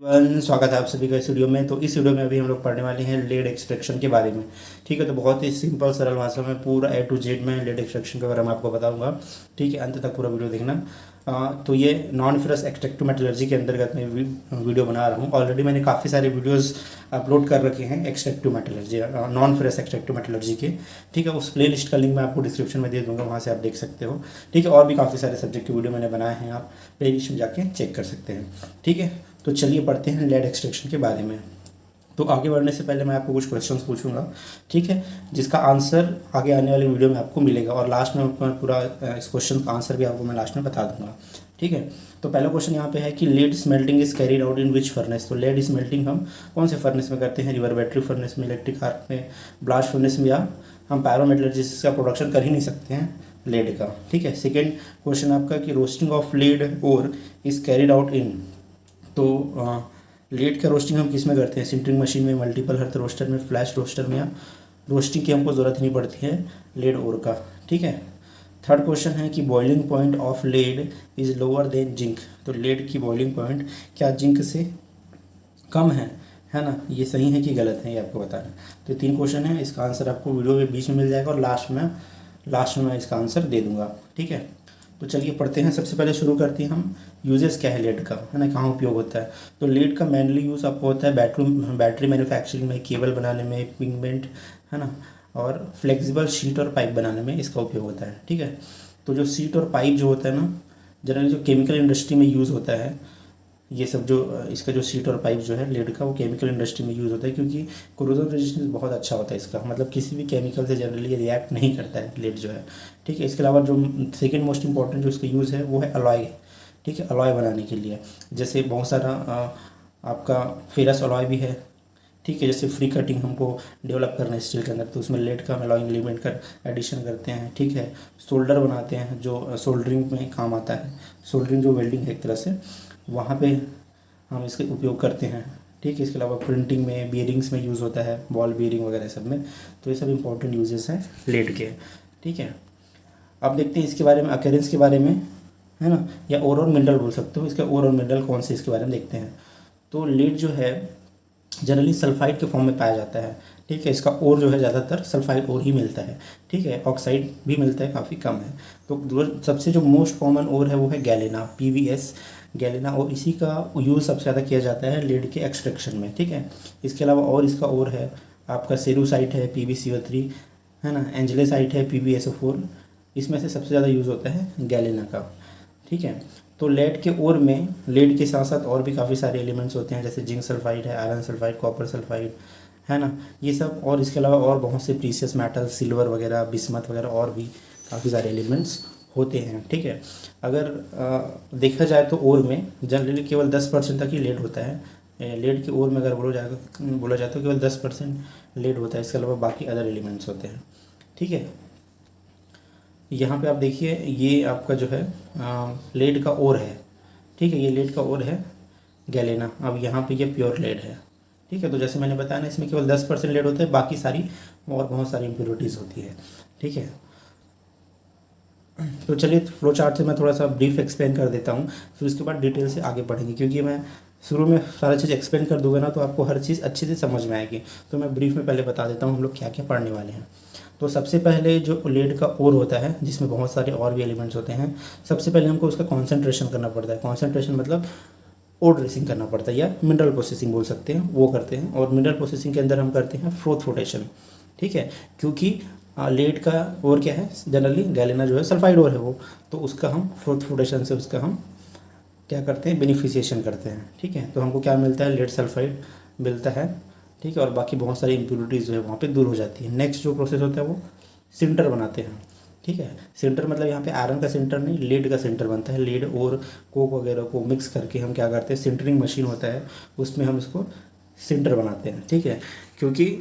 स्वागत है आप सभी का इस वीडियो में। तो इस वीडियो में अभी हम लोग पढ़ने वाले हैं लेड एक्सट्रैक्शन के बारे में। ठीक है, तो बहुत ही सिंपल सरल भाषा में पूरा A to Z में लेड एक्सट्रैक्शन के बारे में आपको बताऊंगा। ठीक है, अंत तक पूरा वीडियो देखना। तो ये नॉन फेरस एक्सट्रैक्टिव मेटलर्जी के अंतर्गत मैं वीडियो बना रहा हूँ। ऑलरेडी मैंने काफ़ी सारे वीडियोस अपलोड कर रखे हैं extractive metallurgy, non ferrous extractive metallurgy के। ठीक है, उस प्ले लिस्ट का लिंक मैं आपको डिस्क्रिप्शन में दे दूँगा, वहाँ से आप देख सकते हो। ठीक है, और भी काफ़ी सारे सब्जेक्ट के वीडियो मैंने बनाए हैं, आप प्ले लिस्ट में जाके चेक कर सकते हैं। ठीक है, तो चलिए पढ़ते हैं लेड एक्सट्रैक्शन के बारे में। तो आगे बढ़ने से पहले मैं आपको कुछ क्वेश्चंस पूछूंगा, ठीक है, जिसका आंसर आगे आने वाले वीडियो में आपको मिलेगा, और लास्ट में मैं पूरा इस क्वेश्चन का आंसर भी आपको मैं लास्ट में बता दूंगा। ठीक है, तो पहला क्वेश्चन यहाँ पे है कि lead smelting is carried out in which furnace. तो लेड स्मेल्टिंग हम कौन से फर्नेस में करते हैं? रिवर्बेटरी फर्नेस में, इलेक्ट्रिक आर्क में, ब्लास्ट फर्नेस में, या हम पायरोमेटलर्जिस्ट का प्रोडक्शन कर ही नहीं सकते हैं लेड का। ठीक है, सेकेंड क्वेश्चन आपका कि roasting of lead ore is carried out in. तो लेड का रोस्टिंग हम किस में करते हैं? सिंटरिंग मशीन में, मल्टीपल हर्थ रोस्टर में, फ्लैश रोस्टर में, या रोस्टिंग की हमको ज़रूरत नहीं पड़ती है लेड ओर का। ठीक है, थर्ड क्वेश्चन है कि boiling point of lead is lower than zinc. तो लेड की बॉइलिंग पॉइंट क्या जिंक से कम है ना? ये सही है कि गलत है, ये आपको बताना है। तो तीन क्वेश्चन है, इसका आंसर आपको वीडियो के बीच में मिल जाएगा, और लास्ट में मैं इसका आंसर दे दूंगा। ठीक है, तो चलिए पढ़ते हैं। सबसे पहले शुरू करते हैं हम, यूजेस क्या है लेड का, है ना, कहाँ उपयोग होता है। तो लेड का मेनली यूज़ आपको होता है बैटरी मैन्युफैक्चरिंग में, केबल बनाने में, पिगमेंट, है ना, और फ्लेक्सिबल शीट और पाइप बनाने में इसका उपयोग होता है। ठीक है, तो जो शीट और पाइप जो होता है ना, जनरली जो केमिकल इंडस्ट्री में यूज़ होता है, ये सब जो इसका जो शीट और पाइप जो है लेड का, वो केमिकल इंडस्ट्री में यूज़ होता है, क्योंकि कोरोजन रेजिस्टेंस बहुत अच्छा होता है इसका, मतलब किसी भी केमिकल से जनरली रिएक्ट नहीं करता है लेड जो है। ठीक है, इसके अलावा जो सेकेंड मोस्ट इंपॉर्टेंट जो इसका यूज़ है वो है अलॉय। ठीक है, अलॉय बनाने के लिए, जैसे बहुत सारा आपका फेरस अलॉय भी है। ठीक है, जैसे फ्री कटिंग हमको डेवलप करना है स्टील के अंदर, तो उसमें लेड का हम अलॉइंग एलिमेंट का एडिशन करते हैं। ठीक है, सोल्डर बनाते हैं जो सोल्डरिंग में काम आता है, सोल्डरिंग जो वेल्डिंग है एक तरह से, वहाँ पे हम इसके उपयोग करते हैं। ठीक है, इसके अलावा प्रिंटिंग में, बियरिंग्स में यूज़ होता है, बॉल बियरिंग वगैरह सब में। तो ये सब इंपॉर्टेंट यूजेस हैं लेड के। ठीक है, अब देखते हैं इसके बारे में, अकेरेंस के बारे में, है ना, या ओर और मिनरल बोल सकते हो। इसके ओर और मिनरल कौन से, इसके बारे में देखते हैं। तो लेड जो है जनरली सल्फाइड के फॉर्म में पाया जाता है। ठीक है, इसका ओर जो है ज़्यादातर सल्फाइड ओर ही मिलता है। ठीक है, ऑक्साइड भी मिलता है, काफ़ी कम है। तो सबसे जो मोस्ट कॉमन ओर है वो है गैलेना, PVS गैलेना, और इसी का यूज़ सबसे ज़्यादा किया जाता है लेड के एक्सट्रैक्शन में। ठीक है, इसके अलावा और इसका ओर है आपका सेरूसाइट है, PbCO3, है ना, एंजलेसाइट है, PbSO4। इसमें से सबसे ज़्यादा यूज़ होता है गैलेना का। ठीक है, तो लेड के ओर में लेड के साथ साथ और भी काफ़ी सारे एलिमेंट्स होते हैं, जैसे जिंक सल्फाइड है, आयरन सल्फाइड, कॉपर सल्फाइड, है ना, ये सब। और इसके अलावा और बहुत से प्रीशियस मेटल, सिल्वर वगैरह, बिस्मथ वगैरह, और भी काफ़ी सारे एलिमेंट्स होते हैं। ठीक है, अगर देखा जाए तो ओर में जनरली केवल 10% तक ही लेड होता है। लेड के ओर में अगर बोला जाए तो केवल 10% लेड होता है, इसके अलावा बाकी अदर एलिमेंट्स होते हैं। ठीक है, यहाँ पे आप देखिए, ये आपका जो है लेड का ओर है। ठीक है, ये लेड का ओर है गैलेना। अब यहाँ पे ये प्योर लेड है। ठीक है, तो जैसे मैंने बताया ना, इसमें केवल 10% लेड होता है, बाकी सारी और बहुत सारी इम्प्योरिटीज़ होती है। ठीक है, तो चलिए फ्लो चार्ट से मैं थोड़ा सा ब्रीफ एक्सप्लेन कर देता हूँ, फिर उसके बाद डिटेल से आगे बढ़ेंगे, क्योंकि मैं शुरू में सारा चीज़ एक्सप्लेन कर दूंगा ना, तो आपको हर चीज़ अच्छे से समझ में आएगी। तो मैं ब्रीफ में पहले बता देता हूँ हम लोग क्या क्या पढ़ने वाले हैं। तो सबसे पहले जो लेड का ओर होता है, जिसमें बहुत सारे और भी एलिमेंट्स होते हैं, सबसे पहले हमको उसका कॉन्सेंट्रेशन करना पड़ता है। कॉन्सेंट्रेशन मतलब ओर ड्रेसिंग करना पड़ता है, या मिनरल प्रोसेसिंग बोल सकते हैं, वो करते हैं। और मिनरल प्रोसेसिंग के अंदर हम करते हैं फ्रोथ फ्लोटेशन। ठीक है, क्योंकि लेड का ओर क्या है, जनरली गैलेना जो है सल्फाइड ओर है वो, तो उसका हम फ्रोथ फ्लोटेशन से उसका हम क्या करते हैं, बेनिफिशिएशन करते हैं। ठीक है, तो हमको क्या मिलता है, लेड सल्फाइड मिलता है। ठीक है, और बाकी बहुत सारी इम्प्योरिटीज़ जो है वहाँ पे दूर हो जाती है। नेक्स्ट जो प्रोसेस होता है वो सिंटर बनाते हैं। ठीक है, सिंटर मतलब यहाँ पे आयरन का सिंटर नहीं, लेड का सिंटर बनता है। लेड और कोक वगैरह को मिक्स करके हम क्या करते हैं, सिंटरिंग मशीन होता है, उसमें हम इसको सिंटर बनाते हैं। ठीक है, क्योंकि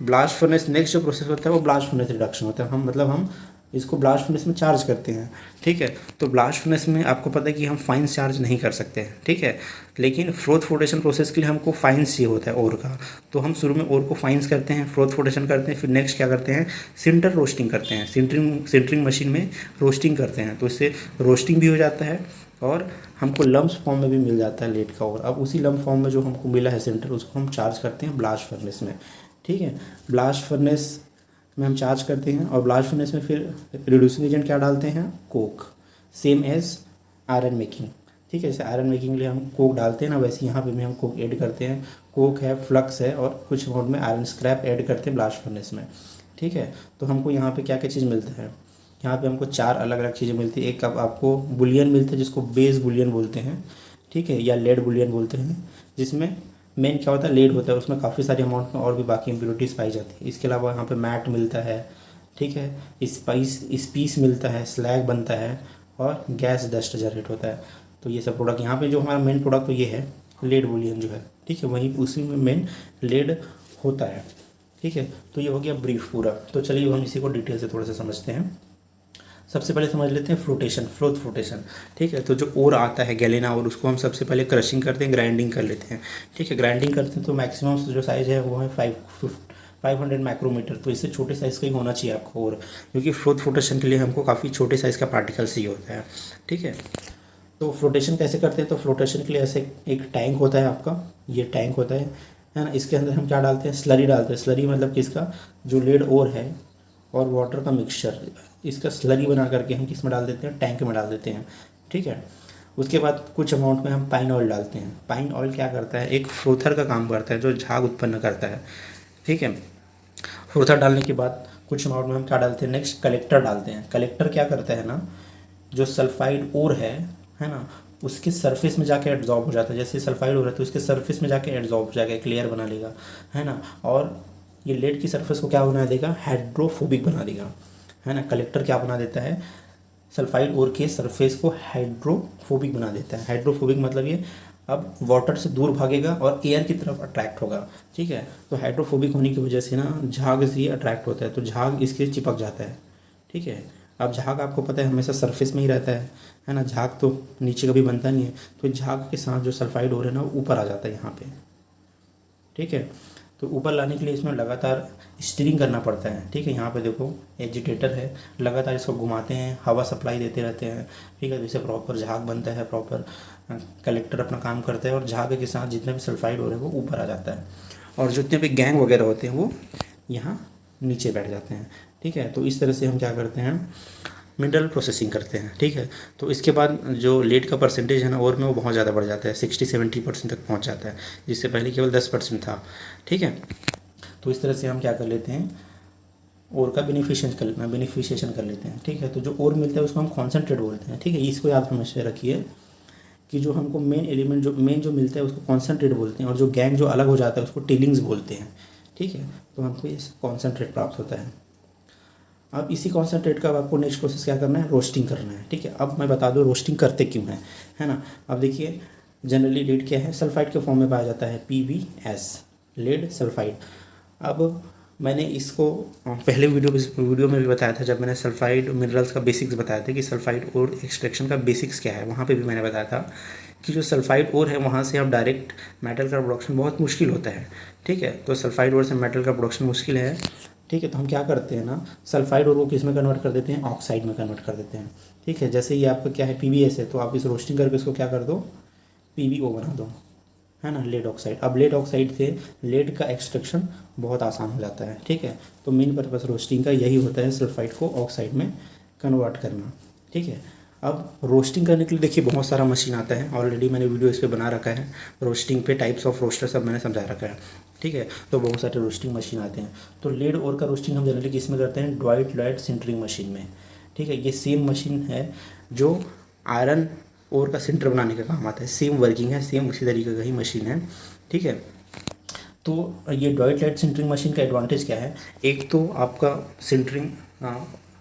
ब्लास्ट फर्नेस नेक्स्ट जो प्रोसेस होता है वो ब्लास्ट फर्नेस रिडक्शन होता है। हम इसको ब्लास्ट फर्नेस में चार्ज करते हैं। ठीक है, तो ब्लास्ट फर्नेस में आपको पता है कि हम फाइन चार्ज नहीं कर सकते हैं। ठीक है, लेकिन फ्रोथ फ्लोटेशन प्रोसेस के लिए हमको फाइन्स चाहिए होता है ओर का, तो हम शुरू में ओर को फाइन्स करते हैं, फ्रोथ फ्लोटेशन करते हैं, फिर नेक्स्ट क्या करते हैं, सिंटर रोस्टिंग करते हैं। सिंटरिंग मशीन में रोस्टिंग करते हैं, तो इससे रोस्टिंग भी हो जाता है और हमको लम्प्स फॉर्म में भी मिल जाता है लेड का ओर। अब उसी लम्प फॉर्म में जो हमको मिला है सिंटर, उसको हम चार्ज करते हैं ब्लास्ट फर्नेस में, ठीक है। ब्लास्ट फर्नेस में हम चार्ज करते हैं और ब्लास्ट फर्नेस में फिर रिड्यूसिंग एजेंट क्या डालते हैं, coke, same as iron making, ठीक है। जैसे आयरन मेकिंग के लिए हम कोक डालते हैं ना, वैसे यहाँ पे भी हम कोक ऐड करते हैं। कोक है, फ्लक्स है और कुछ अमाउंट में आयरन स्क्रैप ऐड करते हैं ब्लास्ट फर्नेस में, ठीक है। तो हमको यहाँ पे क्या क्या चीज़ मिलता है, यहाँ पे हमको 4 अलग अलग चीज़ें मिलती है। एक अब आपको बुलियन मिलता है जिसको बेस बुलियन बोलते हैं, ठीक है, या लेड बुलियन बोलते हैं, जिसमें मेन क्या होता है, लेड होता है, उसमें काफ़ी सारे अमाउंट में और भी बाकी इम्प्योरिटीज़ पाई जाती है। इसके अलावा यहाँ पे मैट मिलता है, ठीक है, स्पीस मिलता है, स्लैग बनता है और गैस डस्ट जनरेट होता है। तो ये सब प्रोडक्ट यहाँ पे जो हमारा मेन प्रोडक्ट तो ये है लेड बुलियन जो है, ठीक है, वहीं उसी में मेन लेड होता है, ठीक है। तो ये हो गया ब्रीफ पूरा। तो चलिए हम इसी को डिटेल से थोड़ा सा समझते हैं। सबसे पहले समझ लेते हैं फ्लोटेशन, फ्लोटेशन, ठीक है। तो जो ओर आता है गैलेना और उसको हम सबसे पहले क्रशिंग करते हैं, ग्राइंडिंग कर लेते हैं, ठीक है। ग्राइंडिंग करते हैं तो मैक्सिमम जो साइज़ है वो है 500 माइक्रोमीटर। तो इससे छोटे साइज़ का ही होना चाहिए आपको और, क्योंकि फ्लोटेशन के लिए हमको काफ़ी छोटे साइज़ का पार्टिकल्स ही होता है, ठीक है। तो फ्लोटेशन कैसे करते हैं, तो फ्लोटेशन के लिए ऐसे एक टैंक होता है आपका, ये टैंक होता है ना। इसके अंदर हम क्या डालते हैं, स्लरी डालते हैं। स्लरी मतलब किसका, जो लेड ओर है और वाटर का मिक्सचर, इसका स्लरी बना करके हम किस में डाल देते हैं, टैंक में डाल देते हैं, ठीक है। उसके बाद कुछ अमाउंट में हम पाइन ऑयल डालते हैं। पाइन ऑयल क्या करता है, एक फ्रोथर का काम करता है जो झाग उत्पन्न करता है, ठीक है। फ्रोथर डालने के बाद कुछ अमाउंट में हम क्या डालते हैं, नेक्स्ट कलेक्टर डालते हैं। कलेक्टर क्या करता है ना, जो सल्फाइड ओर है ना, उसके सरफेस में जाके एब्जॉर्ब हो जाता है। जैसे सल्फाइड हो रहा है तो उसके सरफेस में जाके एब्जॉर्ब हो जाएगा, एक लेयर बना लेगा, है ना। और ये लेड की सरफेस को क्या बना देगा, हाइड्रोफोबिक बना देगा, है ना। कलेक्टर क्या बना देता है, सल्फाइड ओर के सरफेस को हाइड्रोफोबिक बना देता है। हाइड्रोफोबिक मतलब ये अब वाटर से दूर भागेगा और एयर की तरफ अट्रैक्ट होगा, ठीक है। तो हाइड्रोफोबिक होने की वजह से ना झाग से अट्रैक्ट होता है, तो झाग इसके चिपक जाता है, ठीक है। अब झाग आपको पता है हमेशा सरफेस में ही रहता है ना, झाग तो नीचे कभी बनता नहीं है। तो झाग के साथ जो सल्फाइड ओर है ना, वो ऊपर आ जाता है यहाँ पे, ठीक है। तो ऊपर लाने के लिए इसमें लगातार स्टीयरिंग करना पड़ता है, ठीक है। यहाँ पे देखो एजिटेटर है, लगातार इसको घुमाते हैं, हवा सप्लाई देते रहते हैं, ठीक है। तो इससे प्रॉपर झाग बनता है, प्रॉपर कलेक्टर अपना काम करता है और झाग के साथ जितने भी सल्फाइड हो रहे हैं वो ऊपर आ जाता है और जितने भी गैंग वगैरह होते हैं वो यहाँ नीचे बैठ जाते हैं, ठीक है। तो इस तरह से हम क्या करते हैं, मिनरल प्रोसेसिंग करते हैं, ठीक है। तो इसके बाद जो लेड का परसेंटेज है ना और में वो बहुत ज़्यादा बढ़ जाता है, 60-70% तक पहुंच जाता है, जिससे पहले केवल 10% था, ठीक है। तो इस तरह से हम क्या कर लेते हैं, ओर का बेनिफिशिएशन कर लेते हैं, ठीक है। तो जो ओर मिलता है उसको हम कॉन्सेंट्रेट बोलते हैं, ठीक है। इसको याद हमेशा रखिए कि जो हमको मेन एलिमेंट जो मिलता है उसको कॉन्सेंट्रेट बोलते हैं और जो गैंग जो अलग हो जाता है उसको टिलिंग्स बोलते हैं, ठीक है। तो हमको ये कॉन्सेंट्रेट प्राप्त होता है। अब इसी कॉन्सेंट्रेट का आपको नेक्स्ट प्रोसेस क्या करना है, रोस्टिंग करना है, ठीक है। अब मैं बता दूँ रोस्टिंग करते क्यों हैं, है ना। अब देखिए जनरली लेड क्या है, सल्फाइड के फॉर्म में पाया जाता है, PbS, लेड सल्फाइड। अब मैंने इसको पहले वीडियो में भी बताया था, जब मैंने सल्फाइड मिनरल्स का बेसिक्स बताया था कि सल्फाइड और एक्सट्रैक्शन का बेसिक्स क्या है, वहाँ पे भी मैंने बताया था कि जो सल्फाइड ओर है वहाँ से अब डायरेक्ट मेटल का प्रोडक्शन बहुत मुश्किल होता है, ठीक है। तो सल्फाइड ओर से मेटल का प्रोडक्शन मुश्किल है, ठीक है। तो हम क्या करते हैं ना, सल्फाइड ओर को किस में कन्वर्ट कर देते हैं, ऑक्साइड में कन्वर्ट कर देते हैं, ठीक है। जैसे ये आपका क्या है, PbS है, तो आप इस रोस्टिंग करके इसको क्या कर दो, PbO बना दो, है ना, लेड ऑक्साइड। अब लेड ऑक्साइड से लेड का एक्सट्रैक्शन बहुत आसान हो जाता है, ठीक है। तो मेन पर्पस रोस्टिंग का यही होता है, सल्फाइड को ऑक्साइड में कन्वर्ट करना, ठीक है। अब रोस्टिंग करने के लिए देखिए बहुत सारा मशीन आता है, ऑलरेडी मैंने वीडियो इस पर बना रखा है, रोस्टिंग पे टाइप्स ऑफ रोस्टर सब मैंने समझा रखा है, ठीक है। तो बहुत सारे रोस्टिंग मशीन आते हैं। तो लेड ओर का रोस्टिंग हम जनरली किस में करते हैं, ड्वाइट लाइट सिंटरिंग मशीन में, ठीक है। ये सेम मशीन है जो आयरन ओर का सिंटर बनाने का काम आता है, सेम वर्किंग है, सेम उसी तरीके का ही मशीन है, ठीक है। तो ये ड्वाइट लाइट सिंटरिंग मशीन का एडवांटेज क्या है, एक तो आपका सिंटरिंग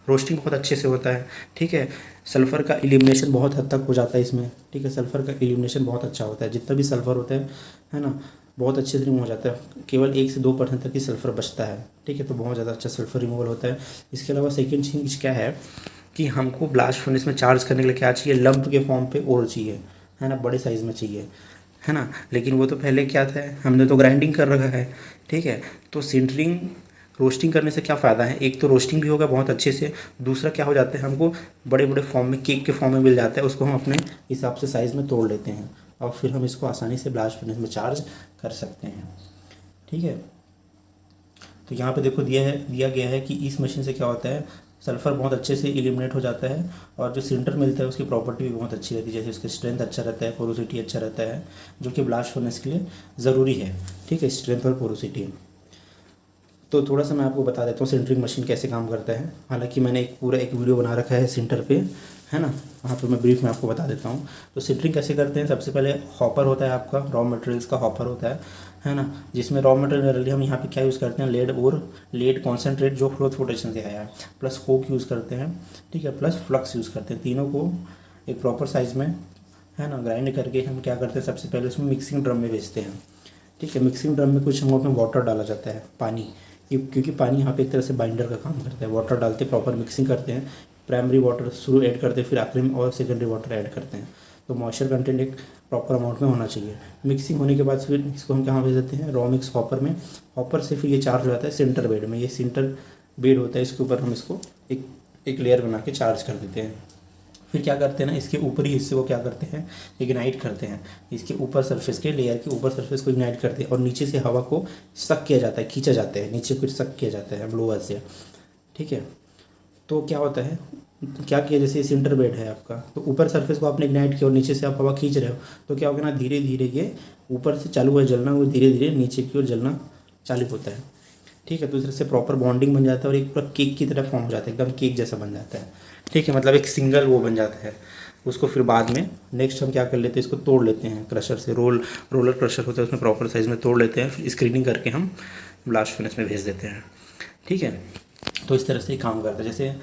रोस्टिंग बहुत अच्छे से होता है, ठीक है। सल्फ़र का एलिमिनेशन बहुत हद तक हो जाता है इसमें, ठीक है। सल्फ़र का एलिमिनेशन बहुत अच्छा होता है, जितना भी सल्फ़र होता है ना, बहुत अच्छे से रिमूव हो जाता है, केवल 1 से 2% तक ही सल्फ़र बचता है, ठीक है। तो बहुत ज़्यादा अच्छा सल्फ़र रिमूवल होता है। इसके अलावा सेकेंड चीज़ क्या है कि हमको ब्लास्ट फर्नेस में चार्ज करने के लिए क्या चाहिए, लंप के फॉर्म पे ओर चाहिए, है ना, बड़े साइज़ में चाहिए, है ना। लेकिन वो तो पहले क्या था, हमने तो ग्राइंडिंग कर रखा है, ठीक है। तो सिंटरिंग रोस्टिंग करने से क्या फ़ायदा है, एक तो रोस्टिंग भी होगा बहुत अच्छे से, दूसरा क्या हो जाता है हमको बड़े बड़े फॉर्म में केक के फॉर्म में मिल जाता है, उसको हम अपने हिसाब से साइज़ में तोड़ लेते हैं और फिर हम इसको आसानी से ब्लास्ट फर्नेस में चार्ज कर सकते हैं। ठीक है, तो यहाँ पे देखो दिया गया है कि इस मशीन से क्या होता है, सल्फ़र बहुत अच्छे से एलिमिनेट हो जाता है और जो सिंटर मिलता है उसकी प्रॉपर्टी भी बहुत अच्छी रहती है, जैसे उसकी स्ट्रेंथ अच्छा रहता है, पोरोसिटी अच्छा रहता है, जो कि ब्लास्ट फर्नेस के लिए ज़रूरी है। ठीक है, स्ट्रेंथ और पोरोसिटी। तो थोड़ा सा मैं आपको बता देता हूँ सिंटरिंग मशीन कैसे काम करता है। हालांकि मैंने एक वीडियो बना रखा है सिंटर पे, है ना, वहाँ पे मैं ब्रीफ में आपको बता देता हूँ। तो सिंटरिंग कैसे करते हैं, सबसे पहले हॉपर होता है आपका, रॉ मटेरियल्स का हॉपर होता है ना, जिसमें रॉ मटेरियल जनरली हम यहाँ पे क्या यूज़ करते हैं, लेड कॉन्सेंट्रेट जो फ्लोथ फ्लोटेशन से आया है, प्लस कोक यूज़ करते हैं। ठीक है, प्लस फ्लक्स यूज़ करते हैं, तीनों को एक प्रॉपर साइज़ में, है ना, ग्राइंड करके हम क्या करते हैं, सबसे पहले उसमें मिक्सिंग ड्रम में भेजते हैं। ठीक है, मिक्सिंग ड्रम में कुछ हम उसमें वाटर डाला जाता है, पानी, क्योंकि पानी यहाँ पे एक तरह से बाइंडर का काम करता है। वाटर डालते प्रॉपर मिक्सिंग करते हैं, प्राइमरी वाटर शुरू ऐड करते हैं, फिर आखिरी में और सेकेंडरी वाटर ऐड करते हैं। तो मॉइस्चर कंटेंट एक प्रॉपर अमाउंट में होना चाहिए। मिक्सिंग होने के बाद फिर इसको हम कहाँ भेज देते हैं, रॉ मिक्स हॉपर में। हॉपर से फिर ये चार्ज हो जाता है सेंटर बेड में, ये सेंटर बेड होता है, इसके ऊपर हम इसको एक लेयर बना के चार्ज कर देते हैं। फिर क्या करते हैं ना, इसके ऊपरी हिस्से को क्या करते हैं, इग्नाइट करते हैं, इसके ऊपर सरफेस के लेयर के ऊपर सरफेस को इग्नाइट करते हैं और नीचे से हवा को सक किया जाता है, खींचा जाता है, नीचे कुछ सक किया जाता है ब्लोअर से। ठीक है, तो क्या होता है, क्या किया, जैसे सिंटर बेड है आपका, तो ऊपर सरफेस को आपने इग्नाइट किया और नीचे से आप हवा खींच रहे हो, तो क्या होगा ना, धीरे धीरे ये ऊपर से चालू है जलना, वो धीरे धीरे नीचे की ओर जलना चालू होता है। ठीक है, तो इस तरह से प्रॉपर बॉन्डिंग बन जाता है और एक पूरा केक की तरह फॉर्म हो जाता है, एकदम केक जैसा बन जाता है। ठीक है, मतलब एक सिंगल वो बन जाता है। उसको फिर बाद में नेक्स्ट हम क्या कर लेते हैं, इसको तोड़ लेते हैं क्रशर से, रोलर क्रशर होता है, उसमें प्रॉपर साइज़ में तोड़ लेते हैं, फिर स्क्रीनिंग करके हम ब्लास्ट फर्नेस में भेज देते हैं। ठीक है, तो इस तरह से काम करता है। जैसे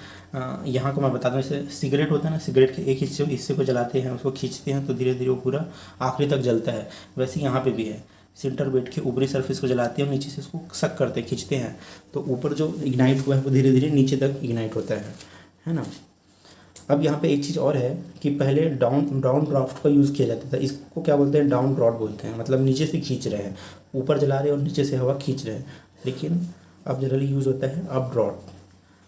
यहाँ को मैं बता दूँ, जैसे सिगरेट होता है ना, सिगरेट के एक हिस्से को जलाते हैं, उसको खींचते हैं तो धीरे धीरे वो पूरा आखिरी तक जलता है, वैसे यहाँ पे भी है। सेंटर बेड के ऊपरी सरफेस को जलाते हैं और नीचे से उसको सक करते हैं, खींचते हैं, तो ऊपर जो इग्नाइट हुआ है वो धीरे धीरे नीचे तक इग्नाइट होता है ना। अब यहाँ पे एक चीज़ और है कि पहले डाउन ड्राफ्ट का यूज़ किया जाता था, इसको क्या बोलते हैं, डाउन ड्रॉट बोलते हैं, मतलब नीचे से खींच रहे हैं, ऊपर जला रहे हैं और नीचे से हवा खींच रहे हैं। लेकिन अब जनरली यूज़ होता है अप ड्रॉट।